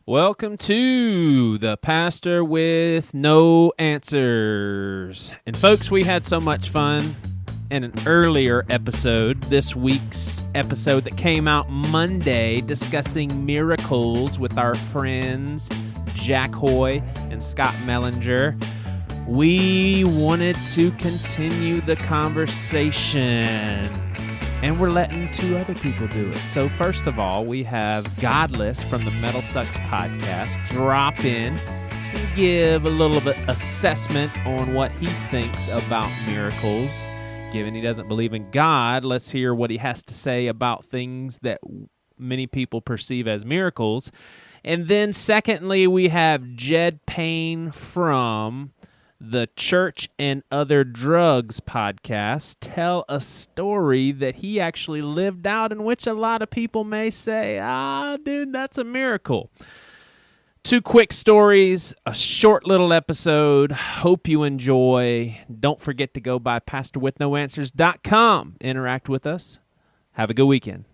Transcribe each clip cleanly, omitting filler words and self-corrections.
Welcome to the Pastor with No Answers. And folks, we had so much fun in an earlier episode, this week's episode that came out Monday, discussing miracles with our friends Jack Hoy and Scott Mellinger. We wanted to continue the conversation, and we're letting two other people do it. So first of all, we have Godless from the Metal Sucks podcast drop in and give a little bit assessment on what he thinks about miracles. Given he doesn't believe in God, let's hear what he has to say about things that many people perceive as miracles. And then secondly, we have Jed Payne from the Church and Other Drugs podcast tell a story that he actually lived out, in which a lot of people may say, dude, that's a miracle. Two quick stories, a short little episode. Hope you enjoy. Don't forget to go by pastorwithnoanswers.com. Interact with us. Have a good weekend.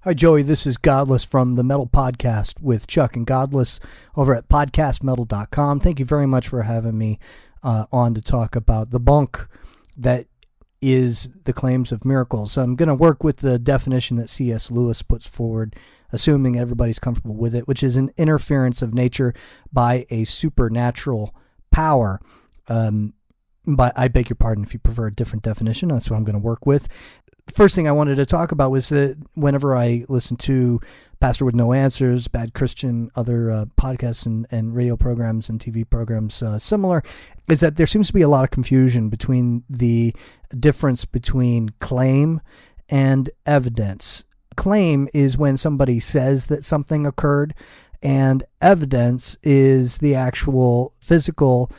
Hi, Joey. This is Godless from the Metal Podcast with Chuck and Godless over at podcastmetal.com. Thank you very much for having me on to talk about the bunk that is the claims of miracles. I'm going to work with the definition that C.S. Lewis puts forward, assuming everybody's comfortable with it, which is an interference of nature by a supernatural power. But I beg your pardon if you prefer a different definition. That's what I'm going to work with. First thing I wanted to talk about was that whenever I listen to Pastor with No Answers, Bad Christian, other podcasts and radio programs and TV programs similar, is that there seems to be a lot of confusion between the difference between claim and evidence. Claim is when somebody says that something occurred, and evidence is the actual physical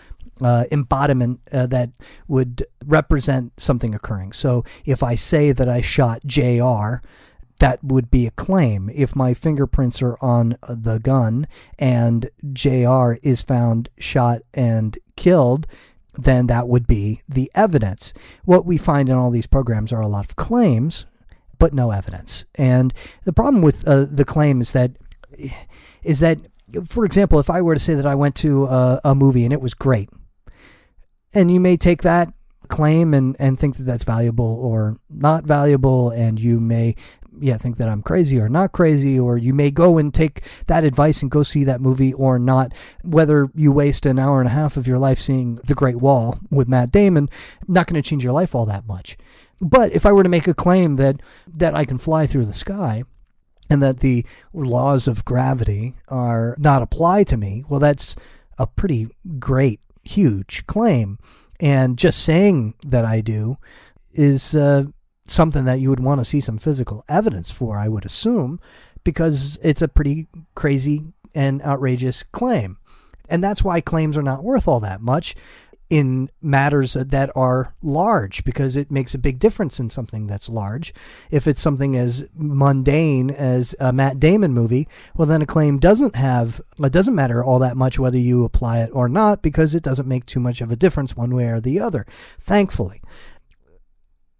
embodiment that would represent something occurring. So if I say that I shot JR, that would be a claim. If my fingerprints are on the gun and JR is found shot and killed, then that would be the evidence. What we find in all these programs are a lot of claims, but no evidence. And the problem with the claim is that, for example, if I were to say that I went to a movie and it was great, and you may take that claim and think that that's valuable or not valuable, and you may think that I'm crazy or not crazy, or you may go and take that advice and go see that movie or not. Whether you waste an hour and a half of your life seeing The Great Wall with Matt Damon, not going to change your life all that much. But if I were to make a claim that I can fly through the sky and that the laws of gravity are not applied to me, well, that's a pretty great, huge claim. And just saying that I do is something that you would want to see some physical evidence for, I would assume, because it's a pretty crazy and outrageous claim. And that's why claims are not worth all that much in matters that are large, because it makes a big difference in something that's large. If it's something as mundane as a Matt Damon movie, well, then a claim doesn't matter all that much whether you apply it or not, because it doesn't make too much of a difference one way or the other, thankfully.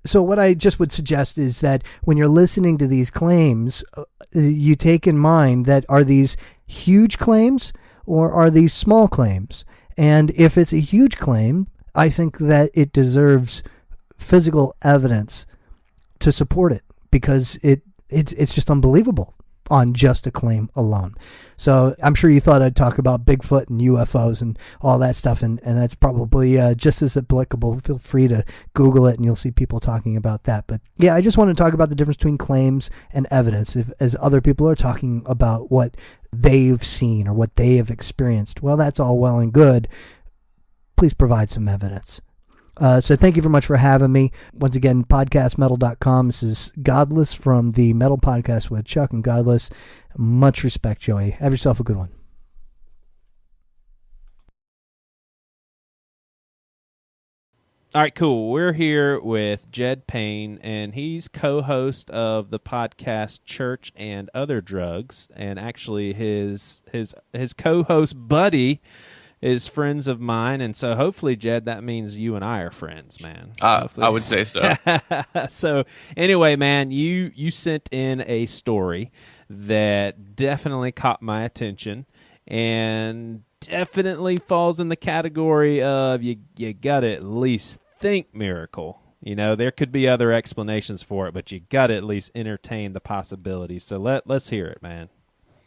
So what I just would suggest is that when you're listening to these claims, you take in mind that are these huge claims or are these small claims? And if it's a huge claim, I think that it deserves physical evidence to support it, because it's just unbelievable on just a claim alone. So I'm sure you thought I'd talk about Bigfoot and UFOs and all that stuff, and that's probably just as applicable. Feel free to Google it and you'll see people talking about that. But yeah, I just want to talk about the difference between claims and evidence. As other people are talking about what they've seen or what they have experienced, well, that's all well and good. Please provide some evidence. So thank you very much for having me. Once again, podcastmetal.com. This is Godless from the Metal Podcast with Chuck and Godless. Much respect, Joey. Have yourself a good one. All right, cool. We're here with Jed Payne, and he's co-host of the podcast Church and Other Drugs. And actually, his co-host buddy is friends of mine, and so hopefully, Jed, that means you and I are friends, man. I would say so. So anyway, man, you sent in a story that definitely caught my attention and definitely falls in the category of you got to at least think miracle. There could be other explanations for it, but you got to at least entertain the possibility. So let's hear it, man.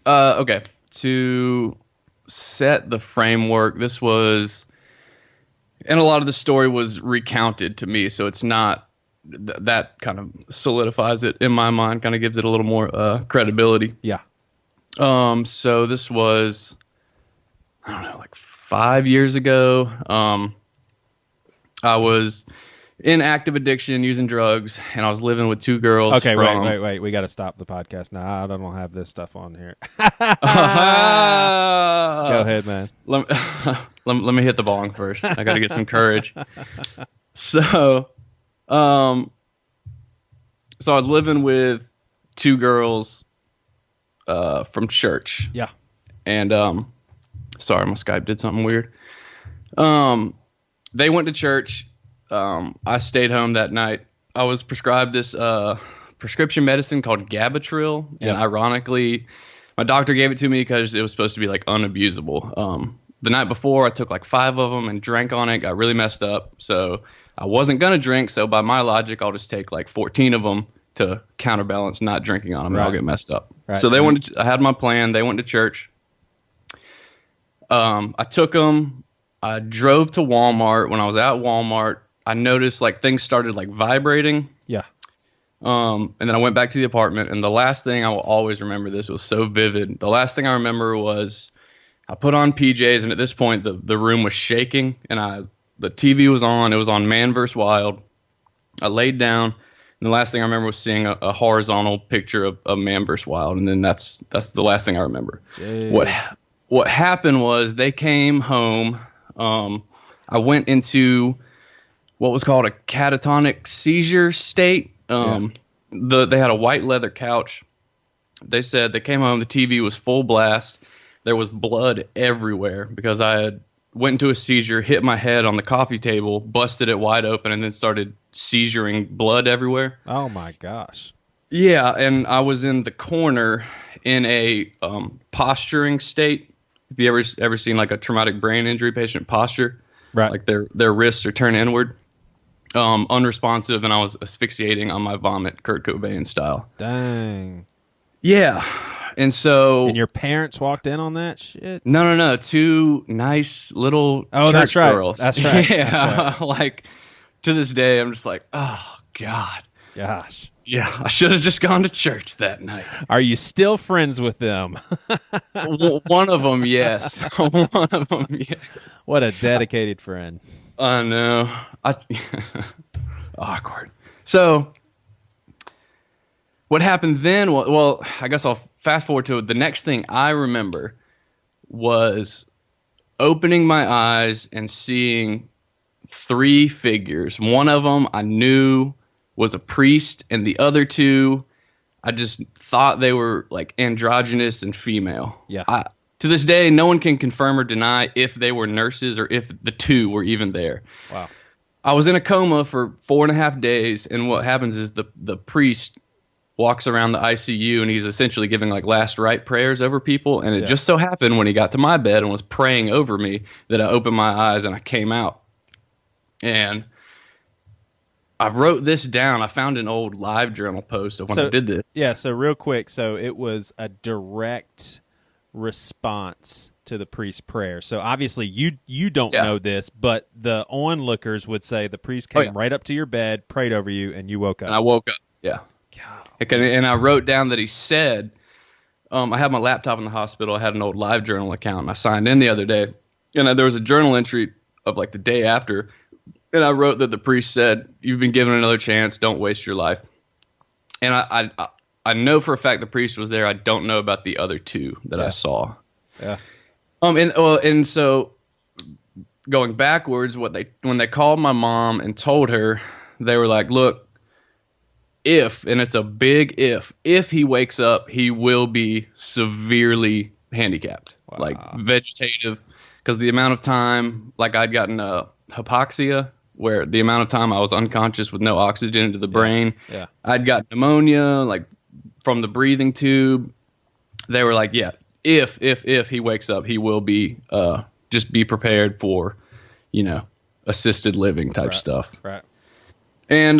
Okay. To set the framework, this was, and a lot of the story was recounted to me, so it's not, that kind of solidifies it in my mind, kind of gives it a little more credibility. Yeah. So this was, I don't know, like 5 years ago. I was in active addiction, using drugs, and I was living with two girls. Okay, wait. We got to stop the podcast now. I don't have this stuff on here. Go ahead, man. Let me hit the bong first. I got to get some courage. So I was living with two girls from church. Yeah. And sorry, my Skype did something weird. They went to church. I stayed home that night. I was prescribed this prescription medicine called Gabatril, and ironically, my doctor gave it to me because it was supposed to be like unabusable. The night before, I took like 5 of them and drank on it, got really messed up. So I wasn't gonna drink. So by my logic, I'll just take like 14 of them to counterbalance not drinking on them, and I'll get messed up. Right. So they went. I had my plan. They went to church. I took them. I drove to Walmart. When I was at Walmart, I noticed like things started like vibrating. Yeah. And then I went back to the apartment, and the last thing I will always remember, this was so vivid. The last thing I remember was I put on PJs, and at this point the room was shaking, and the TV was on. It was on Man vs. Wild. I laid down, and the last thing I remember was seeing a horizontal picture of Man vs. Wild, and then that's the last thing I remember. Jeez. What happened was they came home. I went into what was called a catatonic seizure state. They had a white leather couch. They said they came home, the TV was full blast. There was blood everywhere because I had went into a seizure, hit my head on the coffee table, busted it wide open, and then started seizuring blood everywhere. Oh my gosh. Yeah, and I was in the corner in a posturing state. Have you ever seen like a traumatic brain injury patient posture? Right. Like their wrists are turned inward. Unresponsive, and I was asphyxiating on my vomit, Kurt Cobain style. Dang. Yeah. And so... And your parents walked in on that shit? No. 2 nice little church that's right. girls. That's right. Yeah. That's right. Like, to this day, I'm just like, oh, God. Gosh. Yeah, I should have just gone to church that night. Are you still friends with them? One of them, yes. One of them, yes. What a dedicated friend. I know. Awkward. So, what happened then? Well, I guess I'll fast forward to it. The next thing I remember was opening my eyes and seeing 3 figures. One of them I knew was a priest, and the other 2, I just thought they were like androgynous and female. Yeah. To this day, no one can confirm or deny if they were nurses or if the 2 were even there. Wow. I was in a coma for 4.5 days, and what happens is the priest walks around the ICU, and he's essentially giving like last rite prayers over people. And it just so happened when he got to my bed and was praying over me that I opened my eyes and I came out. And I wrote this down. I found an old live journal post of when I did this. Yeah, so real quick. So it was a direct response to the priest's prayer. So obviously you don't know this, but the onlookers would say the priest came right up to your bed, prayed over you, and you woke up. And I woke up, yeah. God. And I wrote down that he said, I had my laptop in the hospital. I had an old live journal account, and I signed in the other day. And there was a journal entry of like the day after, and I wrote that the priest said, "You've been given another chance. Don't waste your life." And I know for a fact the priest was there. I don't know about the other 2 that I saw. Yeah. And so going backwards, when they called my mom and told her, they were like, "Look, and it's a big if he wakes up, he will be severely handicapped, like vegetative, because the amount of time, like I'd gotten hypoxia, where the amount of time I was unconscious with no oxygen into the brain. Yeah. I'd got pneumonia, like from the breathing tube. they were like, yeah, if he wakes up, he will be just be prepared for, assisted living type stuff. Right. And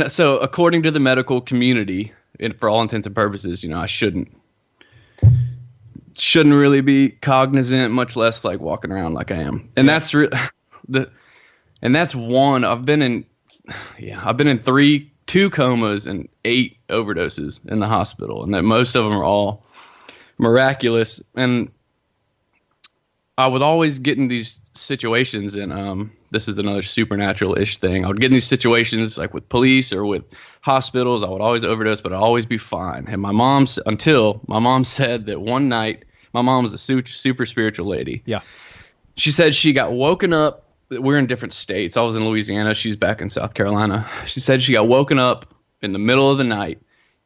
so according to the medical community, and for all intents and purposes, I shouldn't really be cognizant, much less like walking around like I am. And that's that's one. I've been in 2 comas and 8 overdoses in the hospital, and that most of them are all miraculous. And I would always get in these situations, and this is another supernatural-ish thing. I would get in these situations like with police or with hospitals. I would always overdose, but I'd always be fine. And until my mom said that one night, my mom was a super spiritual lady. Yeah. She said she got woken up. We're in different states. I was in Louisiana. She's back in South Carolina. She said she got woken up in the middle of the night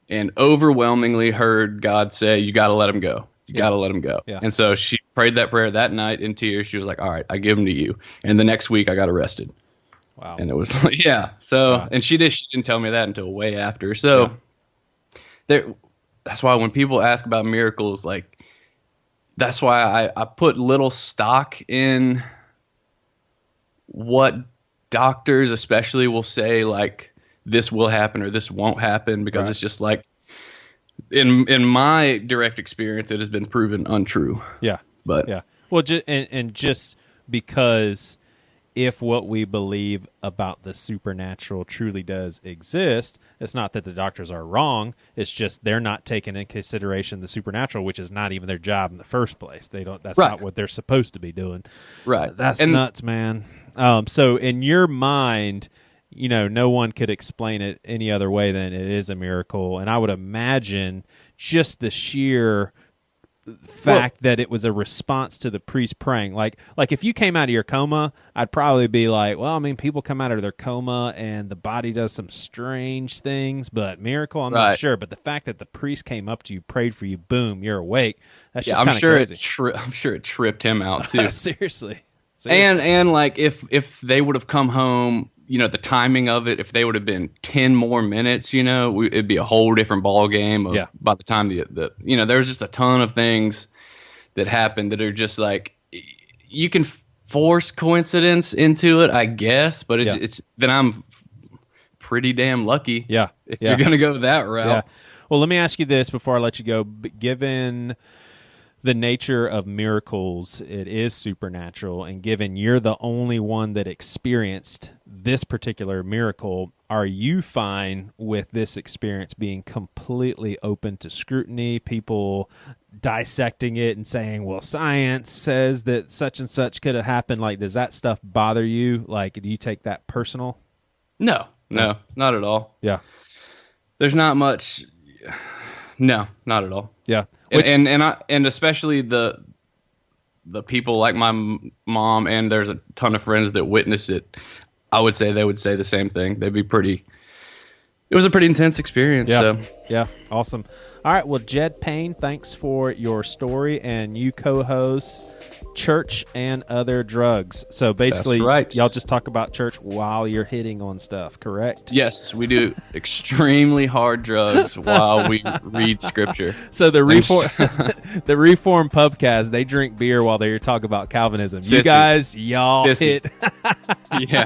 and overwhelmingly heard God say, "You got to let him go. You got to let him go." Yeah. And so she prayed that prayer that night in tears. She was like, "All right, I give him to you." And the next week I got arrested. Wow. And it was like, yeah. So, wow. And she didn't tell me that until way after. So that's why when people ask about miracles, like, that's why I put little stock in what doctors especially will say, like, this will happen or this won't happen, because it's just like, in my direct experience, it has been proven untrue. Yeah. But yeah. Well, just because if what we believe about the supernatural truly does exist, it's not that the doctors are wrong. It's just they're not taking into consideration the supernatural, which is not even their job in the first place. They don't. That's not what they're supposed to be doing. Right. That's nuts, man. So in your mind, no one could explain it any other way than it is a miracle. And I would imagine just the sheer fact that it was a response to the priest praying. Like if you came out of your coma, I'd probably be like, well, I mean, people come out of their coma and the body does some strange things, but miracle, I'm not sure. But the fact that the priest came up to you, prayed for you, boom, you're awake. That's just kind of crazy. I'm sure it tripped him out too. Seriously. And like if they would have come home, the timing of it, if they would have been 10 more minutes, it'd be a whole different ball game. By the time there's just a ton of things that happen that are just like, you can force coincidence into it, I guess, but it's then I'm pretty damn lucky. Yeah. If you're going to go that route. Yeah. Well, let me ask you this before I let you go. Given the nature of miracles, it is supernatural, and given you're the only one that experienced this particular miracle, are you fine with this experience being completely open to scrutiny, people dissecting it and saying, well, science says that such and such could have happened? Like, does that stuff bother you? Like, do you take that personal? No, not at all. Yeah. There's not much. No, not at all. Yeah. And especially the people like my mom, and there's a ton of friends that witnessed it. I would say they would say the same thing. It was a pretty intense experience. Yeah. So. Yeah. Awesome. All right. Well, Jed Payne, thanks for your story, and you co-host Church and Other Drugs. So basically, y'all just talk about church while you're hitting on stuff, correct? Yes, we do extremely hard drugs while we read scripture. So the Reformed Pubcast, they drink beer while they talk about Calvinism. Sissies. You guys, y'all Sissies. hit. Yeah.